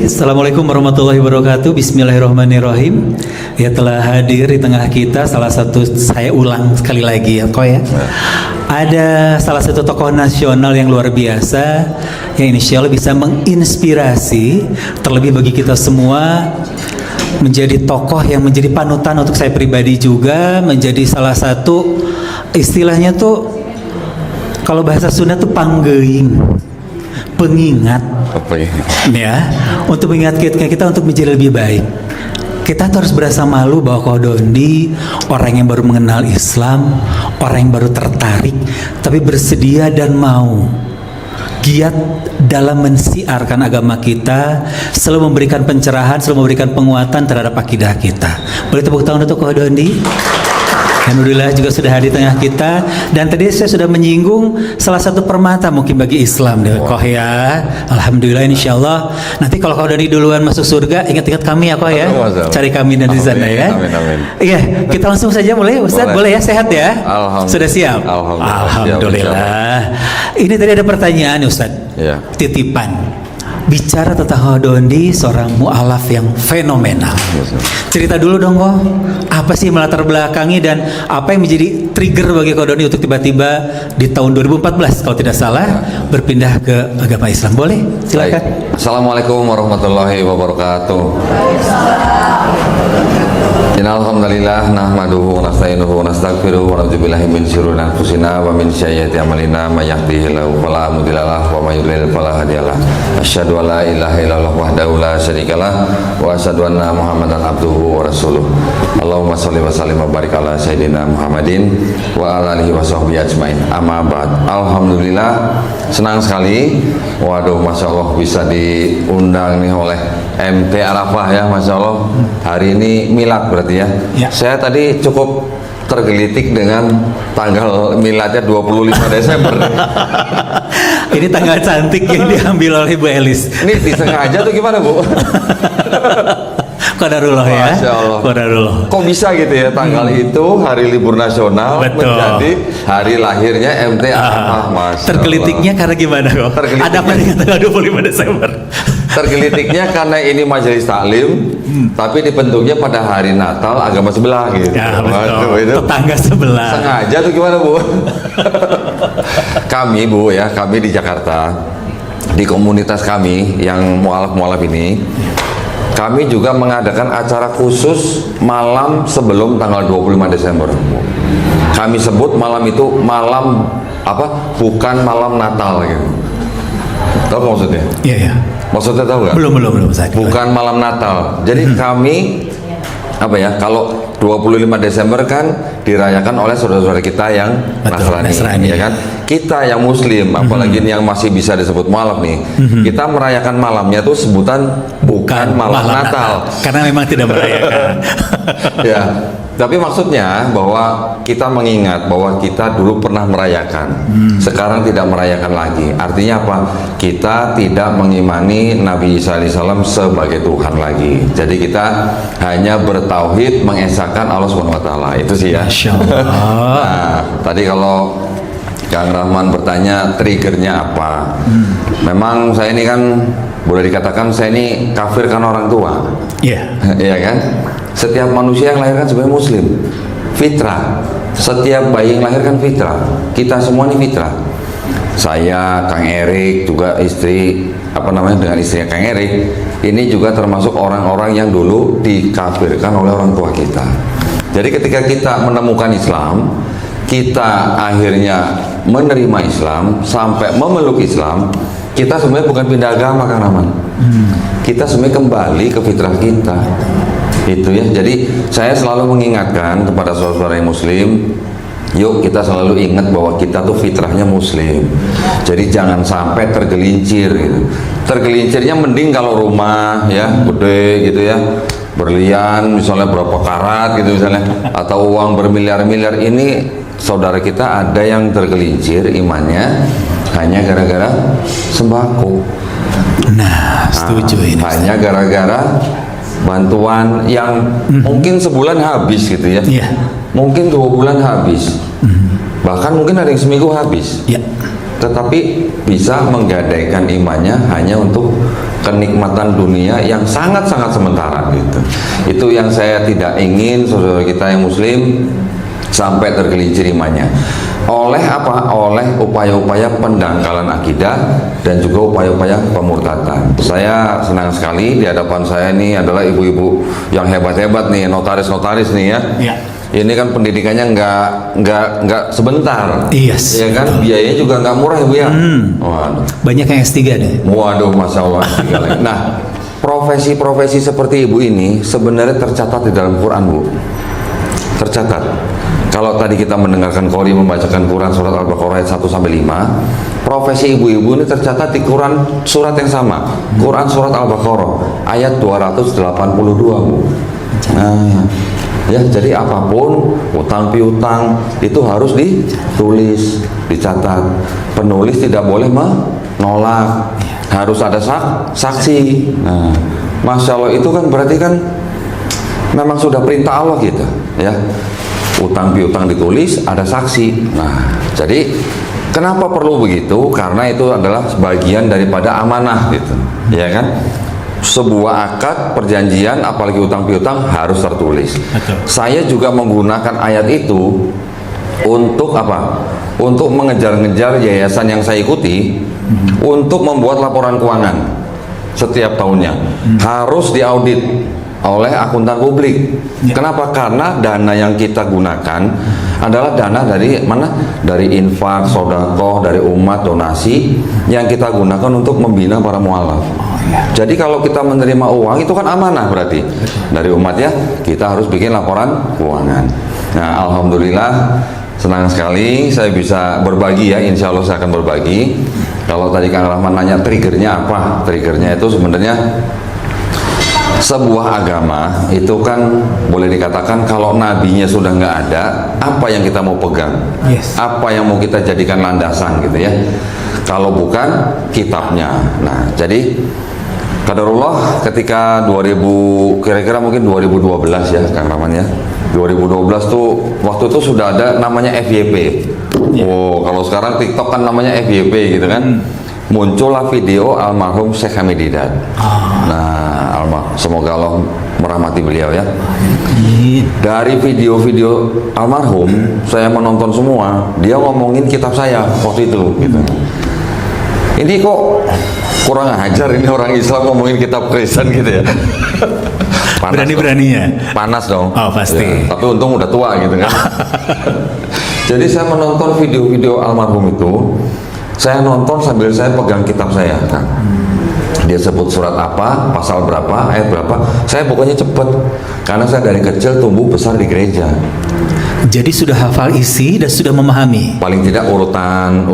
Assalamualaikum warahmatullahi wabarakatuh. Bismillahirrahmanirrahim. Ya, telah hadir di tengah kita salah satu, saya ulang sekali lagi ya kok ya, ada salah satu tokoh nasional yang luar biasa yang insya Allah bisa menginspirasi, terlebih bagi kita semua, menjadi tokoh yang menjadi panutan untuk saya pribadi juga, menjadi salah satu istilahnya tuh kalau bahasa Sunda tuh panggeing, pengingat ya, untuk mengingatkan kita untuk menjadi lebih baik. Kita harus berasa malu bahwa Ko Dondi orang yang baru mengenal Islam, orang yang baru tertarik, tapi bersedia dan mau giat dalam mensiarkan agama kita, selalu memberikan pencerahan, selalu memberikan penguatan terhadap akidah kita. Boleh tepuk tangan untuk Ko Dondi. Alhamdulillah juga sudah hadir di tengah kita. Dan tadi saya sudah menyinggung salah satu permata mungkin bagi Islam deh, Koh ya. Alhamdulillah, insya Allah nanti kalau Koh Doni duluan masuk surga, ingat-ingat kami ya Koh ya. Cari kami dan di sana ya. Amin. Iya, kita langsung saja boleh Ustaz? Boleh ya, sehat ya? Sudah siap? Alhamdulillah. Ini tadi ada pertanyaan Ustaz ya. Titipan. Bicara tentang Ko Dondi, seorang mu'alaf yang fenomenal. Cerita dulu dong Ko, apa sih melatar belakangi dan apa yang menjadi trigger bagi Ko Dondi untuk tiba-tiba di tahun 2014 kalau tidak salah berpindah ke agama Islam? Boleh? Silakan. Baik. Assalamualaikum warahmatullahi wabarakatuh. Innalhamdulillah nahmaduhu wa nasta'inuhu wa nastaghfiruhu wa na'udzubillahi min syururi anfusina wa min sayyiati a'malina may yahdihillahu fala mudhillalah wa may yudhlil fala hadiyalah. Asyhadu an la ilaha illallah wahdahu la syarikalah wa asyhadu anna Muhammadan abduhu wa rasuluh. Allahumma shalli wa sallim wa barik ala sayyidina Muhammadin wa ala alihi wa sahbihi ajmain. Amma ba'd. Alhamdulillah, senang sekali. Waduh, Masya Allah bisa diundang nih oleh MT Arafah ya, Masya Allah. Hari ini milad berarti ya. Saya tadi cukup tergelitik dengan tanggal miladnya 25 Desember. Ini tanggal cantik yang diambil oleh Bu Elis. Ini disengaja tuh gimana Bu? Qadarullah ya. Masya Allah. Qadarullah. Kok bisa gitu ya, tanggal itu hari libur nasional menjadi hari lahirnya MT Arafah. Tergelitiknya karena gimana kok? Ada apa dengan tanggal 25 Desember? Tergelitiknya karena ini majelis taklim, tapi dibentuknya pada hari Natal agama sebelah gitu. Ya, betul. Itu tetangga sebelah. Sengaja tuh gimana Bu? Kami Bu ya, kami di Jakarta, di komunitas kami yang mu'alaf ini, kami juga mengadakan acara khusus malam sebelum tanggal 25 Desember. Kami sebut malam itu malam apa? Bukan malam Natal gitu. Tahu nggak maksudnya? Iya. Maksudnya tahu nggak? Belum saya. Bukan malam Natal. Jadi kami apa ya? Kalau 25 Desember kan dirayakan oleh saudara-saudara kita yang Nasrani, ya kan? Kita yang Muslim, apalagi yang masih bisa disebut mu'alaf nih, kita merayakan malamnya tuh sebutan bukan malam Natal. Karena memang tidak merayakan. Ya. Tapi maksudnya bahwa kita mengingat bahwa kita dulu pernah merayakan, sekarang tidak merayakan lagi. Artinya apa? Kita tidak mengimani Nabi Isa alaihissalam sebagai Tuhan lagi. Jadi kita hanya bertauhid, mengesahkan Allah Subhanahu Wa Taala. Itu sih ya. Masya Allah. Nah, tadi kalau Kang Rahman bertanya triggernya apa? Memang saya ini kan boleh dikatakan saya ini kafir karena orang tua. Iya. Iya kan? Setiap manusia yang lahir kan sebagai Muslim, fitrah. Setiap bayi yang lahir kan fitrah. Kita semua ini fitrah. Saya, Kang Erik, juga istri dengan istrinya Kang Erik, ini juga termasuk orang-orang yang dulu dikafirkan oleh orang tua kita. Jadi ketika kita menemukan Islam, kita akhirnya menerima Islam sampai memeluk Islam, kita sebenarnya bukan pindah agama, Kang Rahman. Kita sebenarnya kembali ke fitrah kita. Itu ya. Jadi saya selalu mengingatkan kepada saudara-saudara yang Muslim, yuk kita selalu ingat bahwa kita tuh fitrahnya Muslim. Jadi jangan sampai tergelincir gitu. Tergelincirnya mending kalau rumah ya gede gitu ya, berlian misalnya berapa karat gitu misalnya, atau uang bermiliar-miliar. Ini saudara kita ada yang tergelincir imannya hanya gara-gara sembako. Nah, setuju ini. Hanya gara-gara bantuan yang mungkin sebulan habis gitu ya. Iya. Mungkin 2 bulan habis. Bahkan mungkin ada yang seminggu habis. Iya. tetapi bisa menggadaikan imannya hanya untuk kenikmatan dunia yang sangat-sangat sementara gitu. Itu yang saya tidak ingin saudara kita yang muslim sampai tergelincir imannya. Oleh apa? Oleh upaya-upaya pendangkalan akidah dan juga upaya-upaya pemurtadan. Saya senang sekali di hadapan saya ini adalah ibu-ibu yang hebat-hebat nih, notaris-notaris nih ya. Ya. Ini kan pendidikannya nggak sebentar. Yes, ya kan? betul. Biayanya juga nggak murah ya Bu ya. Waduh. Banyak yang S3 deh. Waduh, masya Allah. Nah, profesi-profesi seperti ibu ini sebenarnya tercatat di dalam Quran Bu. Tercatat. Kalau tadi kita mendengarkan Qori membacakan Quran surat Al-Baqarah ayat 1 sampai 5, profesi ibu-ibu ini tercatat di Quran surat yang sama. Quran surat Al-Baqarah ayat 282 Bu. Nah, ya jadi apapun utang piutang itu harus ditulis, dicatat. Penulis tidak boleh menolak, harus ada saksi. Nah, masya Allah itu kan berarti kan memang sudah perintah Allah gitu ya. Utang piutang ditulis, ada saksi. Nah, jadi kenapa perlu begitu? Karena itu adalah bagian daripada amanah gitu, ya kan? Sebuah akad perjanjian, apalagi utang piutang harus tertulis. Betul. Saya juga menggunakan ayat itu untuk apa? Untuk mengejar-ngejar yayasan yang saya ikuti untuk membuat laporan keuangan setiap tahunnya. Harus diaudit oleh akuntan publik. Ya. Kenapa? Karena dana yang kita gunakan adalah dana dari mana? Dari infak, sedekah, dari umat, donasi yang kita gunakan untuk membina para mualaf. Jadi kalau kita menerima uang itu kan amanah berarti dari umat ya, kita harus bikin laporan keuangan. Nah, alhamdulillah senang sekali saya bisa berbagi ya, insya Allah saya akan berbagi. Kalau tadi Kang Rahman nanya triggernya apa? Triggernya itu sebenarnya sebuah agama itu kan boleh dikatakan kalau nabinya sudah nggak ada, apa yang kita mau pegang? Yes. Apa yang mau kita jadikan landasan gitu ya? Kalau bukan kitabnya. Nah, jadi qadarullah ketika 2000 kira-kira mungkin 2012 ya Kang Rahman ya. 2012 tuh waktu itu sudah ada namanya FYP. Oh, kalau sekarang TikTok kan namanya FYP gitu kan. Muncullah video almarhum Syekh Hamid Didat. Nah, semoga Allah merahmati beliau ya. Dari video-video almarhum saya menonton semua, dia ngomongin kitab saya waktu itu gitu. Ini kok kurang ajar ini orang Islam ngomongin kitab Kristen gitu ya. Berani-beraninya. Panas dong. Oh, pasti. Ya, tapi untung udah tua gitu kan. Jadi saya menonton video-video almarhum itu, saya nonton sambil saya pegang kitab saya kan. Dia sebut surat apa, pasal berapa, ayat berapa, saya pokoknya cepet karena saya dari kecil tumbuh besar di gereja. Jadi sudah hafal isi dan sudah memahami. Paling tidak urutan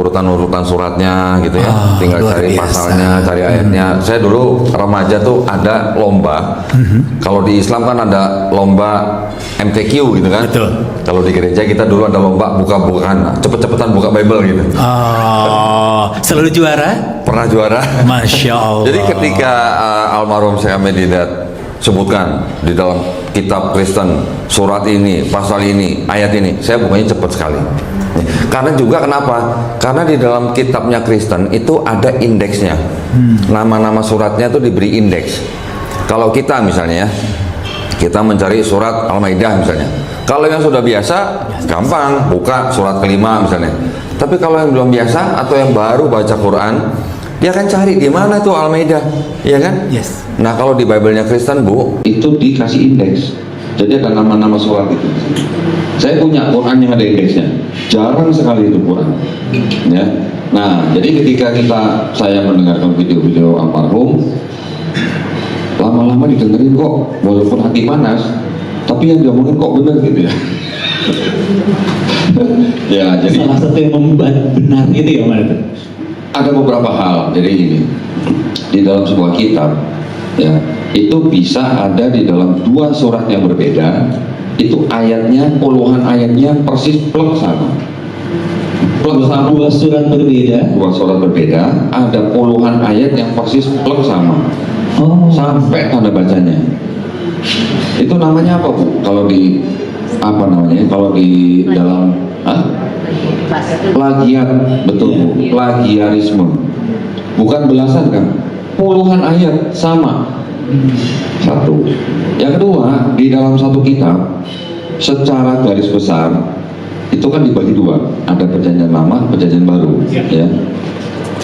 suratnya gitu ya. Tinggal luar cari biasa. pasalnya, cari ayatnya. Saya dulu remaja tuh ada lomba. Kalau di Islam kan ada lomba MTQ gitu kan. Betul. Kalau di gereja kita dulu ada lomba buka-bukaan, cepet-cepetan buka Bible gitu. Oh, selalu juara? Pernah juara. Masya Allah. Jadi ketika almarhum Syekh Hamid Didat sebutkan di dalam kitab Kristen surat ini, pasal ini, ayat ini, saya pokoknya cepat sekali. Karena juga kenapa? Karena di dalam kitabnya Kristen itu ada indeksnya. Nama-nama suratnya itu diberi indeks. Kalau kita misalnya ya, kita mencari surat Al-Maidah misalnya. Kalau yang sudah biasa, gampang buka surat kelima misalnya. Tapi kalau yang belum biasa atau yang baru baca Quran, dia akan cari di mana tuh Al-Maidah, ya kan? Yes. Nah kalau di Bible-nya Kristen Bu, itu dikasih indeks. Jadi ada nama-nama surat itu. Saya punya Quran yang ada indeksnya. Jarang sekali itu Quran. Ya. Nah, jadi ketika saya mendengarkan video-video almarhum, lama-lama didengerin kok, walaupun hati panas, tapi yang diomongin kok benar gitu ya. Ya, jadi Salah satu yang membuat benar itu ya Mas. ada beberapa hal. Jadi ini di dalam sebuah kitab ya itu bisa ada di dalam dua surat yang berbeda, itu ayatnya puluhan ayatnya persis plek sama. Plek sama. Dua surat berbeda. Dua surat berbeda, ada puluhan ayat yang persis plek sama. Oh. Sampai tanda bacanya. Itu namanya apa Bu? Kalau di apa namanya? Kalau di dalam Plagiat, betul Bu, plagiarisme. Bukan belasan kan, puluhan ayat sama. Satu. Yang kedua, di dalam satu kitab, secara garis besar itu kan dibagi dua, ada perjanjian lama, perjanjian baru, ya.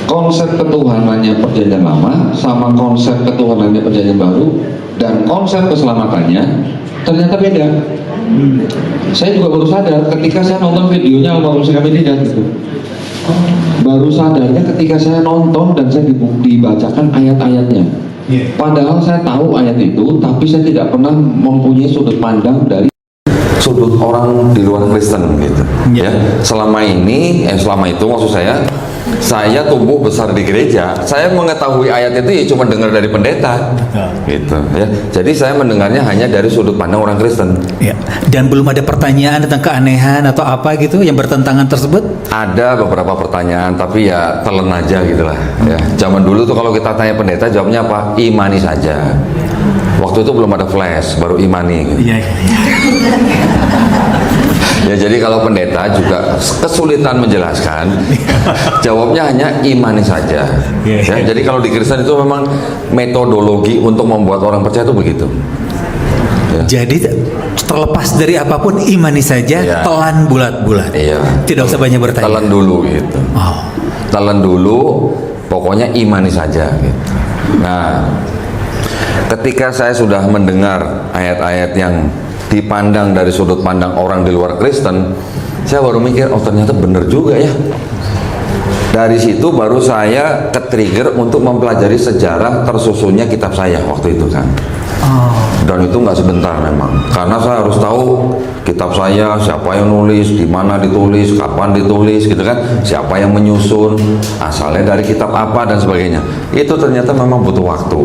Konsep ketuhanannya perjanjian lama sama konsep ketuhanannya perjanjian baru dan konsep keselamatannya ternyata beda. Saya juga baru sadar ketika saya nonton videonya Almarhum Syekh Hamid Hidayat gitu. Baru sadarnya ketika saya nonton dan saya dibacakan ayat-ayatnya. Padahal saya tahu ayat itu, tapi saya tidak pernah mempunyai sudut pandang dari sudut orang di luar Kristen gitu. Ya. Ya, selama itu maksud saya tumbuh besar di gereja, saya mengetahui ayat itu ya cuma dengar dari pendeta, gitu ya. Jadi saya mendengarnya hanya dari sudut pandang orang Kristen. Ya. Dan belum ada pertanyaan tentang keanehan atau apa gitu yang bertentangan tersebut? Ada beberapa pertanyaan, tapi ya telan aja gitulah. Ya, zaman dulu tuh kalau kita tanya pendeta jawabnya apa? Imani saja. Waktu itu belum ada flash, baru imani. Gitu. Iya. Ya, jadi kalau pendeta juga kesulitan menjelaskan, jawabnya hanya imani saja. Ya, jadi kalau di Kristen itu memang metodologi untuk membuat orang percaya itu begitu. Ya. Jadi terlepas dari apapun imani saja, Iya. telan bulat-bulat. Iya. Tidak usah banyak bertanya. Telan dulu gitu. Oh. Telan dulu, pokoknya imani saja gitu. Nah, ketika saya sudah mendengar ayat-ayat yang dipandang dari sudut pandang orang di luar Kristen, saya baru mikir, oh ternyata benar juga ya. Dari situ baru saya ke-trigger untuk mempelajari sejarah tersusunnya kitab saya waktu itu kan. Dan itu nggak sebentar memang, karena saya harus tahu kitab saya, siapa yang nulis, di mana ditulis, kapan ditulis, gitu kan, siapa yang menyusun, asalnya dari kitab apa dan sebagainya. Itu ternyata memang butuh waktu,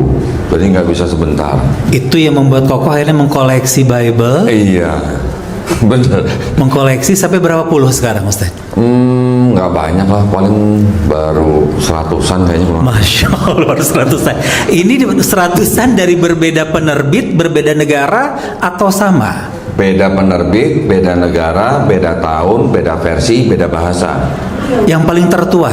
jadi nggak bisa sebentar. Itu yang membuat Kokoh akhirnya mengkoleksi Bible. Iya, bener. Mengkoleksi sampai berapa puluh sekarang, Ustaz? Nggak banyak lah, paling baru 100-an kayaknya. Masya Allah, baru 100-an. Ini 100-an dari berbeda penerbit, berbeda negara, atau sama? Beda penerbit, beda negara, beda tahun, beda versi, beda bahasa. Yang paling tertua?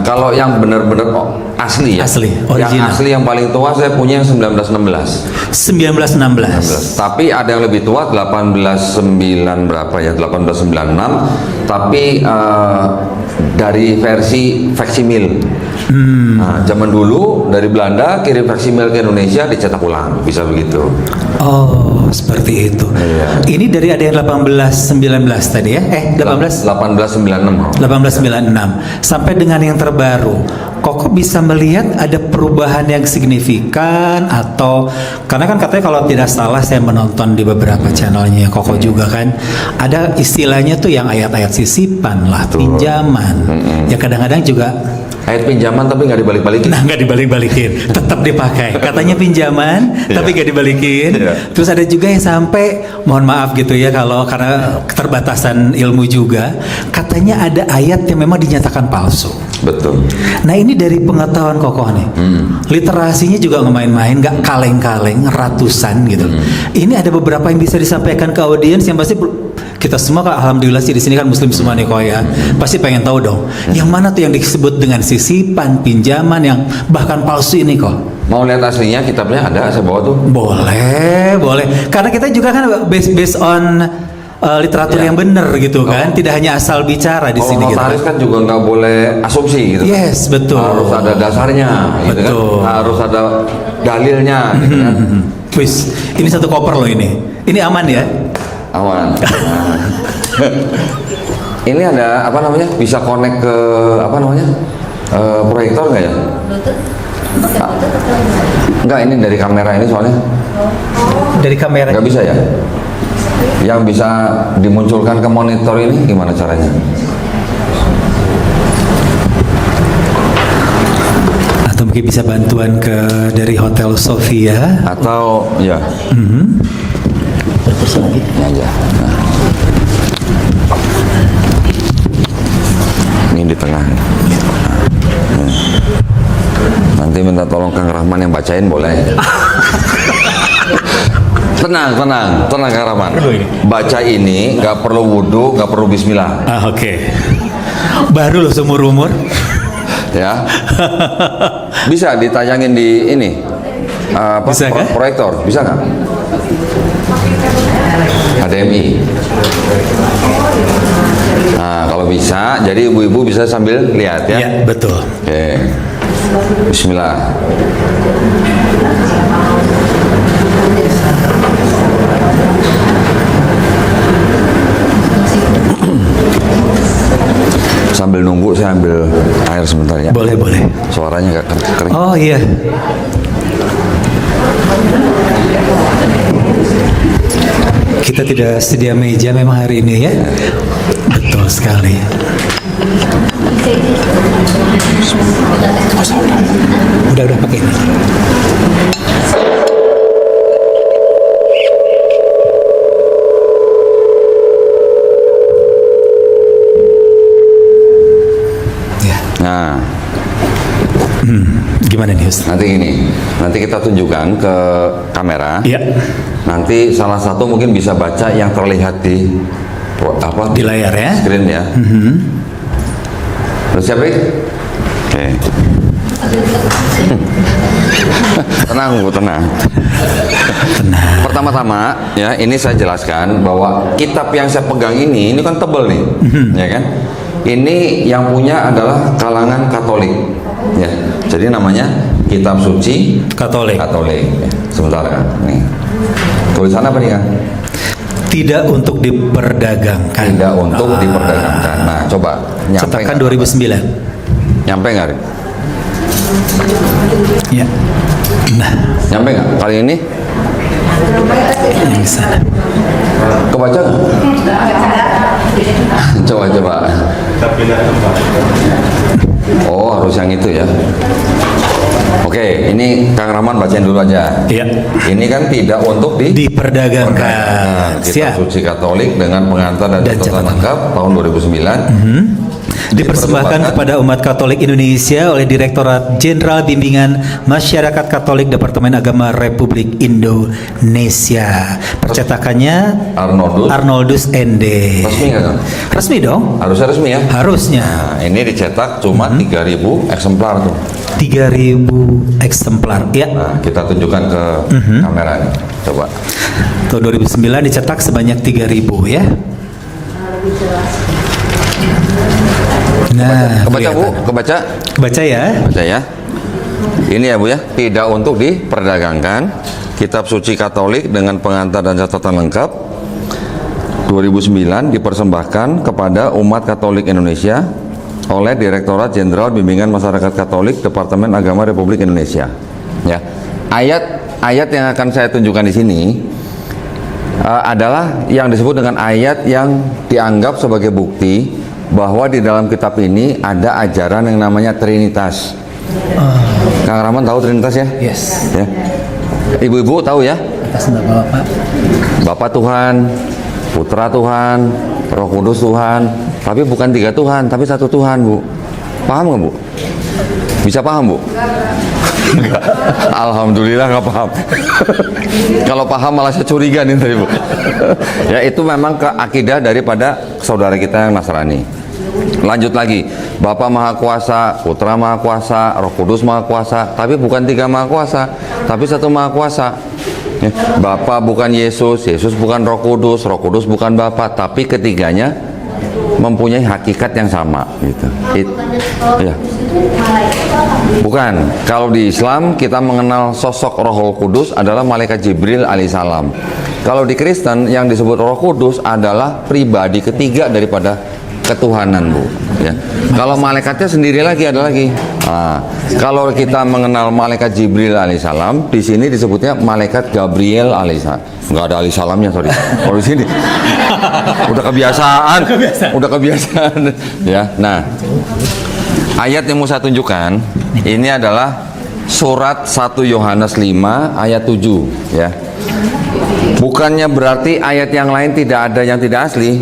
Kalau yang benar-benar asli ya. Asli, Yang original. asli yang paling tua saya punya yang 1916. 1916. Tapi ada yang lebih tua 1809 berapa ya? 1896. Tapi dari versi faksimil. Nah, zaman dulu dari Belanda kirim faksimil ke Indonesia dicetak ulang, bisa begitu. Oh, seperti itu. Iya. Ini dari ada yang 1819 tadi ya? 1896. 1896 sampai dengan yang terbaru. Koko bisa melihat ada perubahan yang signifikan atau karena kan katanya kalau tidak salah saya menonton di beberapa channelnya Koko juga kan ada istilahnya tuh yang ayat-ayat sisipan lah, pinjaman. Ya kadang-kadang juga Ayat pinjaman tapi nggak dibalik-balikin. nah nggak dibalik-balikin, tetap dipakai. Katanya pinjaman tapi nggak dibalikin. Terus ada juga yang sampai mohon maaf gitu ya kalau karena keterbatasan ilmu juga, katanya ada ayat yang memang dinyatakan palsu. Betul. Nah ini dari pengetahuan Kokoh nih, literasinya juga nggak main-main, nggak kaleng-kaleng, ratusan gitu. Ini ada beberapa yang bisa disampaikan ke audiens yang pasti kita semua alhamdulillah sih di sini kan muslim semua nih kok ya, pasti pengen tahu dong, yang mana tuh yang disebut dengan sisipan, pinjaman yang bahkan palsu ini kok. Mau lihat aslinya kitabnya ada, saya bawa tuh. Boleh, boleh. Karena kita juga kan based on literatur yang benar gitu kan, tidak hanya asal bicara di sini gitu. Notaris kan juga nggak boleh asumsi gitu. Yes, betul. Harus ada dasarnya, gitu kan. Betul. Harus ada dalilnya, gitu kan. Wis, ini satu koper loh ini. Ini aman ya? Aman. Ini ada apa namanya? Bisa connect ke apa namanya? Proyektor nggak ya? Enggak, ini dari kamera ini soalnya. Dari kamera. Nggak bisa ya? Yang bisa dimunculkan ke monitor ini gimana caranya? Atau mungkin bisa bantuan dari Hotel Sofia. Atau ya? Terus lagi. Ini aja. Nah. Ini di tengah. Nah. Nanti minta tolong Kang Rahman yang bacain boleh. Tenang, Kang Rahman. Baca ini nggak perlu wudhu, nggak perlu bismillah. Oke. Baru loh seumur umur. Ya. Bisa ditayangin di ini. Bisa kah? Proyektor, bisa nggak? HDMI. Nah, kalau bisa, jadi ibu-ibu bisa sambil lihat ya. Iya, betul. Oke. Bismillah. Sambil nunggu saya ambil air sebentar ya. Boleh. Suaranya nggak kering. Oh iya. Kita tidak sedia meja memang hari ini ya. Betul sekali. Udah pakai ini. Ya. Nah, Gimana nih Ustaz? nanti gini, nanti kita tunjukkan ke kamera. Iya. Nanti salah satu mungkin bisa baca yang terlihat di Di layar ya. screen ya. Udah siap, Rik? Oke. Tenang, Bu, tenang. Pertama-tama ya, ini saya jelaskan bahwa kitab yang saya pegang ini kan tebel nih, ya kan? Ini yang punya adalah kalangan Katolik, ya. Jadi namanya Kitab Suci Katolik. Katolik. Ya. Sebentar kan, nih. Tulisannya apa nih kan? Tidak untuk diperdagangkan. Tidak untuk diperdagangkan. Nah, coba nyampe Cetakan nggak? 2009. Nyampe nggak, Rik? Ya. Nah, Nyampe nggak? Kali ini yang di sana. kebaca nggak? Coba. Oh, harus yang itu ya. Oke, ini Kang Rahman bacain dulu aja. Iya. Ini kan tidak untuk Diperdagangkan. Kitab Siap. Suci Katolik dengan pengantar dan Dan catatan catatan. lengkap tahun 2009. Dipersembahkan kepada umat Katolik Indonesia oleh Direktorat Jenderal Bimbingan Masyarakat Katolik Departemen Agama Republik Indonesia. Percetakannya Arnoldus. Arnoldus ND. Resmi nggak, Kang? Resmi dong. Harusnya resmi ya. Harusnya Nah, ini dicetak cuma 3.000 eksemplar tuh. 3.000 eksemplar. Ya. Nah, kita tunjukkan ke kamera nih. Coba. Tahun 2009 dicetak sebanyak 3.000 ya. Nah, Kebaca, Bu? kelihatan. Kebaca? Baca ya. Baca ya. Ini ya, Bu ya. Tidak untuk diperdagangkan. Kitab Suci Katolik dengan pengantar dan catatan lengkap 2009 dipersembahkan kepada umat Katolik Indonesia oleh Direktorat Jenderal Bimbingan Masyarakat Katolik Departemen Agama Republik Indonesia. Ya. Ayat yang akan saya tunjukkan di sini adalah yang disebut dengan ayat yang dianggap sebagai bukti bahwa di dalam kitab ini ada ajaran yang namanya Trinitas. Kang Rahman tahu Trinitas ya? Yes. Ya. Ibu-ibu tahu ya? Atas nama Bapak. Bapak Tuhan, Putra Tuhan, Roh Kudus Tuhan. Tapi bukan 3 Tuhan, tapi 1 Tuhan, Bu. Paham nggak, Bu? Bisa paham, Bu? Enggak. Alhamdulillah nggak paham. Kalau paham malah saya curiga nih tadi, Bu. Ya, itu memang akidah daripada saudara kita yang Nasrani. Lanjut lagi, Bapa Maha Kuasa, Putra Maha Kuasa, Roh Kudus Maha Kuasa, tapi bukan 3 Maha Kuasa, tapi 1 Maha Kuasa. Ya, Bapa bukan Yesus, Yesus bukan Roh Kudus bukan Bapa, tapi ketiganya mempunyai hakikat yang sama, gitu. Ya. Bukan. Kalau di Islam kita mengenal sosok Roh Kudus adalah malaikat Jibril alaihissalam. Kalau di Kristen yang disebut Roh Kudus adalah pribadi ketiga daripada ketuhanan, Bu. Ya. Kalau malaikatnya sendiri lagi ada lagi. Nah, kalau kita mengenal malaikat Jibril alaihissalam, di sini disebutnya malaikat Gabriel alaihissalam. Nggak ada alaihissalamnya, sorry. Kalau di sini udah kebiasaan. Udah kebiasaan. Ya. Nah, ayat yang mau saya tunjukkan ini adalah surat 1 Yohanes 5 ayat 7 ya. Bukannya berarti ayat yang lain tidak ada yang tidak asli,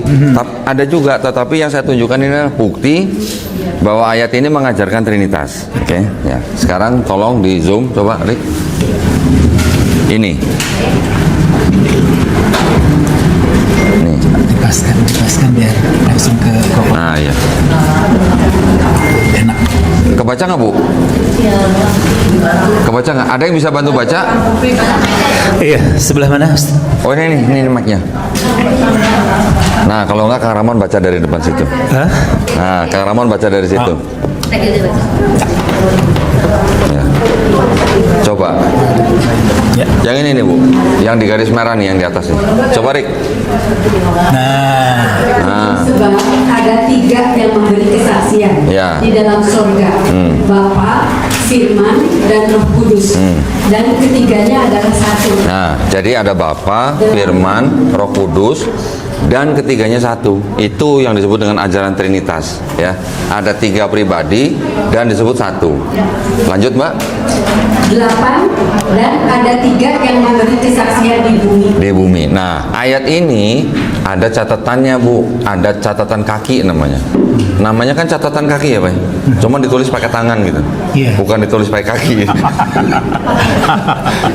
ada juga, tetapi yang saya tunjukkan ini adalah bukti bahwa ayat ini mengajarkan Trinitas. Oke, ya. Sekarang tolong di zoom, coba, Rick. Ini kebaca nggak? Ada yang bisa bantu baca? Iya, sebelah mana? Ustaz? Oh ini mic-nya. Nah kalau nggak Kang Ramon baca dari depan situ. Hah? Nah Kang Ramon baca dari situ. Ya. Coba. Ya. Yang ini nih Bu, yang di garis merah nih, yang di atas nih. Coba Rik. Nah, Sebab ada 3 yang memberi kesaksian Ya. di dalam surga, Bapa, Firman, dan Roh Kudus. Dan ketiganya adalah satu. Nah, jadi ada Bapa, Firman, Roh Kudus, dan ketiganya satu. Itu yang disebut dengan ajaran Trinitas. Ya, ada 3 pribadi dan disebut satu. Lanjut Mbak. 8 dan ada 3 yang memberi kesaksian di bumi. Di bumi. Nah, ayat ini ada catatannya Bu, ada catatan kaki namanya. Namanya kan catatan kaki ya Pak. Cuma ditulis pakai tangan gitu. Iya. Bukan ditulis pakai kaki.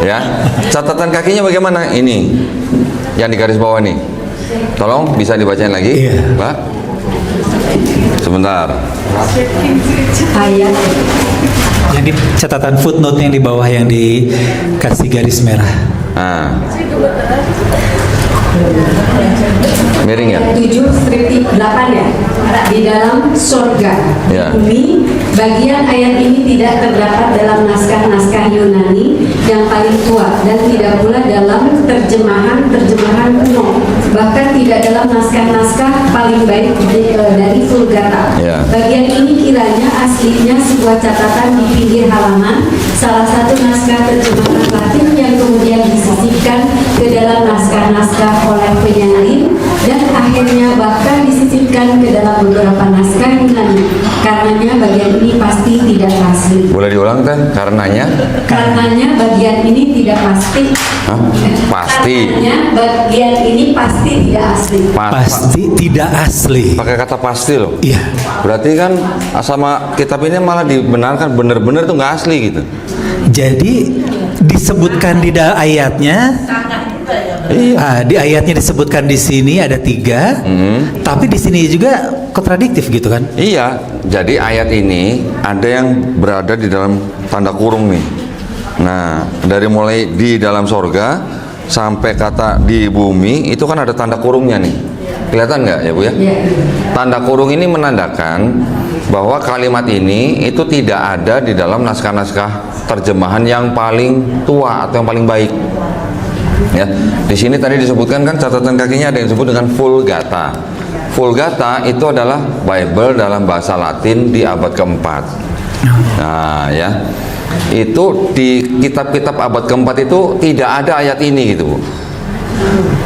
Ya. Catatan kakinya bagaimana? Ini. Yang di garis bawah nih. Tolong bisa dibacain lagi, Iya. Mbak. Sebentar. Ayat yang di catatan footnote yang di bawah yang dikasih garis merah. Nah. Miring ya? 7 strip 8 ya. Di dalam surga, Ya. di bumi, bagian ayat ini tidak terdapat dalam naskah-naskah Yunani yang paling tua dan tidak pula dalam terjemahan kuno, bahkan tidak dalam naskah-naskah paling baik dari Vulgata. Ya. Bagian ini kiranya aslinya sebuah catatan di pinggir halaman salah satu naskah terjemahan Latin yang kemudian disisipkan ke dalam naskah-naskah oleh penyalin dan akhirnya bahkan disisipkan ke dalam beberapa naskah Yunani. Karenanya bagian ini pasti tidak asli. Boleh diulang Teh? Karenanya? Karenanya bagian ini tidak pasti. Hah? Pasti. Karenanya bagian ini pasti tidak asli. Pasti tidak asli. Pakai kata pasti loh. Iya. Berarti kan sama kitab ini malah dibenarkan bener-bener tuh nggak asli gitu. Jadi disebutkan di ayatnya. Iya. Di ayatnya disebutkan di sini ada 3, tapi di sini juga kontradiktif gitu kan? Iya. Jadi ayat ini ada yang berada di dalam tanda kurung nih. Nah, dari mulai di dalam sorga sampai kata di bumi itu kan ada tanda kurungnya nih. Kelihatan nggak ya Bu ya? Ya. Tanda kurung ini menandakan bahwa kalimat ini itu tidak ada di dalam naskah-naskah terjemahan yang paling tua atau yang paling baik. Ya, di sini tadi disebutkan kan catatan kakinya ada yang disebut dengan Vulgata. Vulgata itu adalah Bible dalam bahasa Latin di abad keempat. Nah, ya, itu di kitab-kitab abad keempat itu tidak ada ayat ini gitu, Bu.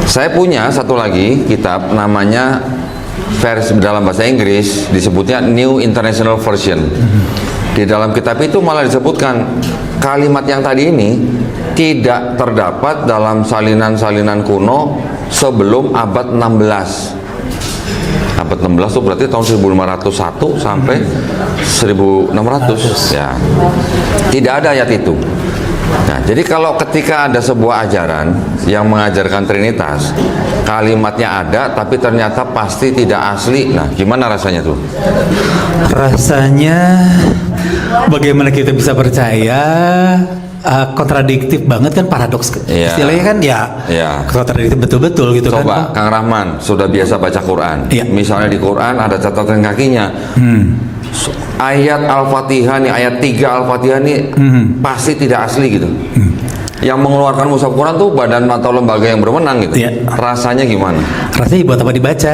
Saya punya satu lagi kitab namanya versi dalam bahasa Inggris disebutnya New International Version. Di dalam kitab itu malah disebutkan kalimat yang tadi ini tidak terdapat dalam salinan-salinan kuno sebelum abad 16. Abad 16 itu berarti tahun 1501 sampai 1600 ya. Tidak ada ayat itu. Nah, jadi kalau ketika ada sebuah ajaran yang mengajarkan Trinitas, kalimatnya ada tapi ternyata pasti tidak asli. Nah, gimana rasanya tuh? Rasanya bagaimana kita bisa percaya? Kontradiktif banget kan, paradoks. Iya. Istilahnya kan ya, Iya. kontradiktif betul-betul gitu kan. Coba Kang Rahman sudah biasa baca Quran. Iya. Misalnya di Quran ada catatan kakinya. Ayat Al-Fatihah nih, ayat 3 Al-Fatihah nih pasti tidak asli gitu. Yang mengeluarkan mushaf Quran tuh badan atau lembaga yang berwenang gitu. Iya. Rasanya gimana? Rasanya buat apa dibaca?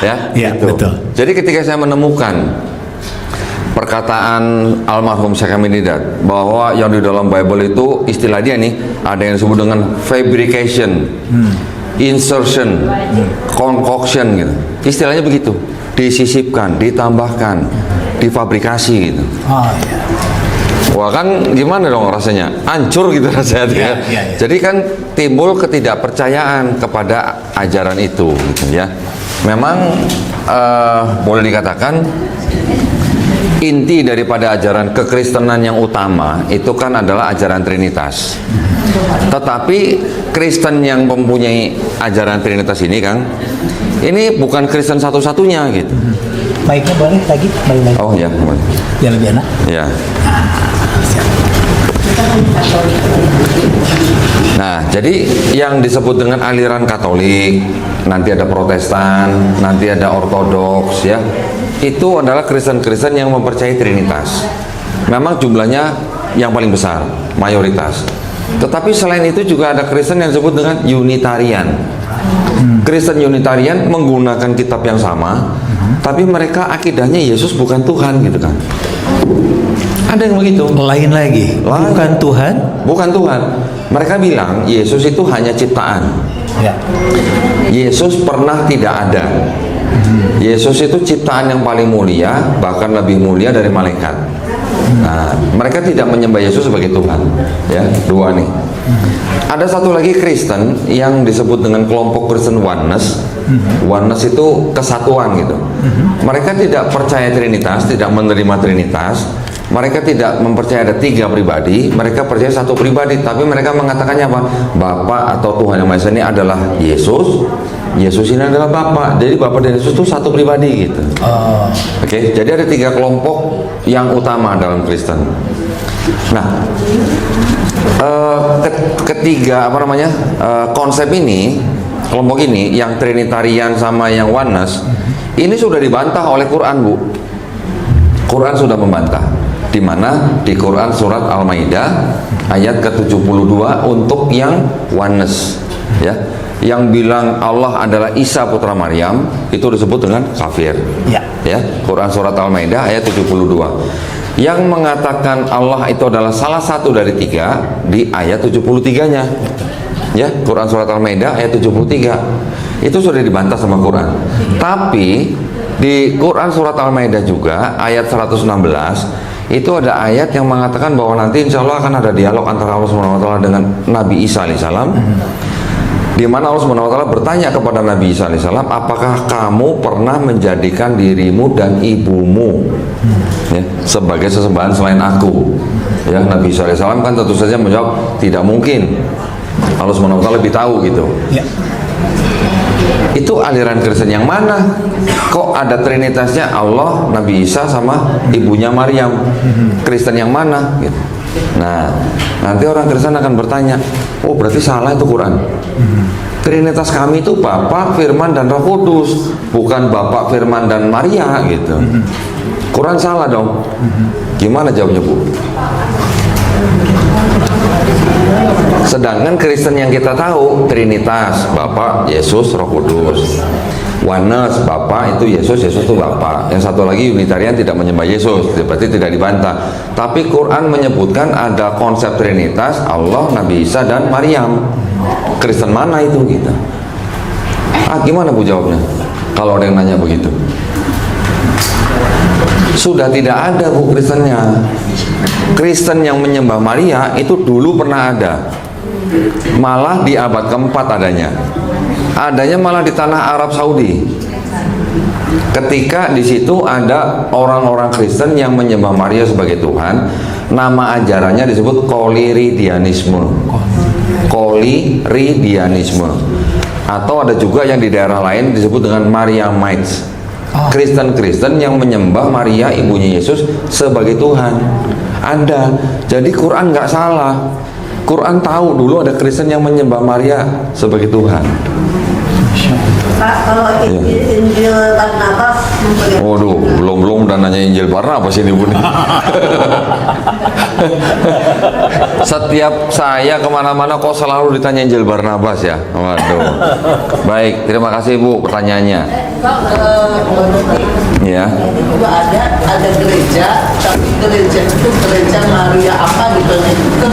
Ya, Iya, gitu. betul. Jadi ketika saya menemukan perkataan almarhum Syekh Amin Didat bahwa yang di dalam Bible itu istilah dia nih ada yang disebut dengan fabrication, insertion, concoction gitu. Istilahnya begitu, disisipkan, ditambahkan, difabrikasi gitu. Oh iya. Wah kan gimana dong rasanya? Hancur gitu rasanya. Iya, iya. Jadi kan timbul ketidakpercayaan kepada ajaran itu gitu ya. Memang boleh dikatakan inti daripada ajaran kekristenan yang utama itu kan adalah ajaran Trinitas. Tetapi Kristen yang mempunyai ajaran Trinitas ini Kang, ini bukan Kristen satu-satunya gitu. Baiknya boleh lagi, balik lagi. Oh ya, Ya lebih enak. ya. Siap. Nah, jadi yang disebut dengan aliran Katolik, nanti ada Protestan, nanti ada Ortodoks, ya, itu adalah Kristen-Kristen yang mempercayai Trinitas. Memang jumlahnya yang paling besar, mayoritas. Tetapi selain itu juga ada Kristen yang disebut dengan Unitarian. Kristen Unitarian menggunakan kitab yang sama, tapi mereka akidahnya Yesus bukan Tuhan, gitu kan. Ada yang begitu. Lain lagi. Bukan Tuhan. Bukan Tuhan. Mereka bilang Yesus itu hanya ciptaan. Ya. Yesus pernah tidak ada. Yesus itu ciptaan yang paling mulia, bahkan lebih mulia dari malaikat. Nah, mereka tidak menyembah Yesus sebagai Tuhan. Ya, dua nih. Ada satu lagi Kristen yang disebut dengan kelompok Kristen Oneness. Oneness itu kesatuan gitu. Mereka tidak percaya Trinitas, tidak menerima Trinitas. Mereka tidak mempercayai ada 3 pribadi, mereka percaya satu pribadi, tapi mereka mengatakannya apa? Bapa atau Tuhan Yang Maha Esa ini adalah Yesus. Yesus ini adalah Bapa. Jadi Bapa dan Yesus itu satu pribadi gitu. Oke, jadi ada 3 kelompok yang utama dalam Kristen. Nah, ketiga konsep ini, kelompok ini yang Trinitarian sama yang Oneness, ini sudah dibantah oleh Quran, Bu. Quran sudah membantah. Di mana di Quran surat Al-Maidah ayat ke-72 untuk yang Oneness, ya, yang bilang Allah adalah Isa putra Maryam, itu disebut dengan kafir. Ya. Quran surat Al-Maidah ayat 72. Yang mengatakan Allah itu adalah salah satu dari 3 di ayat 73-nya. Ya, Quran surat Al-Maidah ayat 73. Itu sudah dibantah sama Quran. Tapi di Quran surat Al-Maidah juga ayat 116 itu ada ayat yang mengatakan bahwa nanti insya Allah akan ada dialog antara Allah SWT dengan Nabi Isa alaihissalam, di mana Allah SWT bertanya kepada Nabi Isa alaihissalam, apakah kamu pernah menjadikan dirimu dan ibumu, ya, sebagai sesembahan selain aku? Ya, Nabi Isa alaihissalam kan tentu saja menjawab tidak mungkin. Allah SWT lebih tahu gitu. Ya. Itu aliran Kristen yang mana? Kok ada Trinitasnya Allah, Nabi Isa sama ibunya Maryam? Kristen yang mana? Gitu. Nah, nanti orang Kristen akan bertanya, oh berarti salah itu Quran. Trinitas kami itu Bapa, Firman, dan Roh Kudus, bukan Bapa, Firman, dan Maria gitu. Quran salah dong. Gimana jawabnya, Bu? Sedangkan Kristen yang kita tahu Trinitas, Bapa, Yesus, Roh Kudus. Oneness, Bapa itu Yesus, Yesus itu Bapa. Yang satu lagi Unitarian tidak menyembah Yesus, berarti tidak dibantah. Tapi Quran menyebutkan ada konsep Trinitas, Allah, Nabi Isa, dan Maryam. Kristen mana itu kita? Gimana Bu jawabnya? Kalau ada yang nanya begitu. Sudah tidak ada Bu Kristennya. Kristen yang menyembah Maria itu dulu pernah ada, malah di abad keempat adanya malah di tanah Arab Saudi. Ketika di situ ada orang-orang Kristen yang menyembah Maria sebagai Tuhan, nama ajarannya disebut Koliridianisme. Koliridianisme. Atau ada juga yang di daerah lain disebut dengan Mariamites. Kristen-Kristen yang menyembah Maria ibunya Yesus sebagai Tuhan. Ada. Jadi Quran nggak salah. Quran tahu dulu ada Kristen yang menyembah Maria sebagai Tuhan. Pak, kalau Injil Barnabas, waduh, belum udah nanya Injil Barnabas ini Bu. Setiap saya kemana-mana kok selalu ditanya Injil Barnabas ya. Waduh. Baik, terima kasih Bu pertanyaannya. Ya. Ini juga ada gereja, tapi gereja itu gereja Maria apa gitu?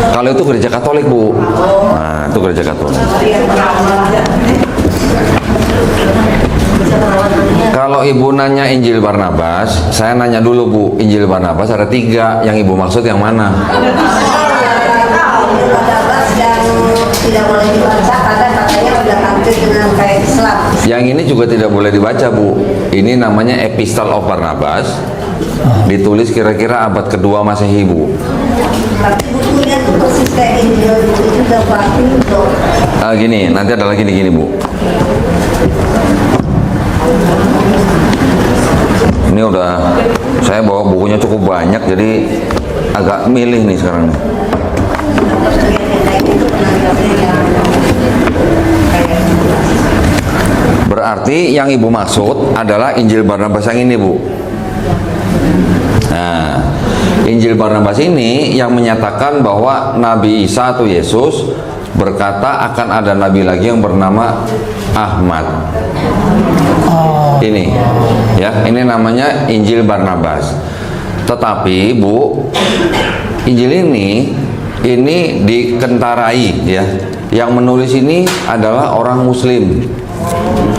Kalau itu gereja Katolik Bu. Nah, itu gereja Katolik. Kalau Ibu nanya Injil Barnabas, saya nanya dulu Bu, Injil Barnabas ada 3, yang Ibu maksud yang mana? Barnabas yang tidak boleh dibaca karena katanya udah tampil dengan kayak Islam. Yang ini juga tidak boleh dibaca Bu. Ini namanya Epistle of Barnabas. Ditulis kira-kira abad kedua Masehi Bu. Tapi bukunya tuh persis kayak Injil itu juga Pak. Gini, nanti ada lagi gini Bu. Ini udah saya bawa bukunya cukup banyak, jadi agak milih nih sekarang nih. kayak gitu penanggapannya yang kayak Berarti yang ibu maksud adalah Injil Barnabas yang ini, Bu. Nah, Injil Barnabas ini yang menyatakan bahwa Nabi Isa atau Yesus berkata akan ada nabi lagi yang bernama Ahmad. Ini, ya, ini namanya Injil Barnabas. Tetapi, Bu, Injil ini dikentarai, ya. Yang menulis ini adalah orang Muslim,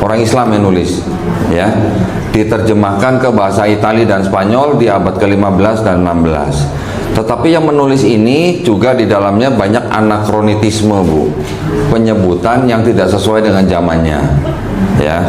orang Islam yang nulis, ya. Diterjemahkan ke bahasa Italia dan Spanyol di abad ke-15 dan 16. Tetapi yang menulis ini juga di dalamnya banyak anakronitisme, Bu. Penyebutan yang tidak sesuai dengan zamannya, ya.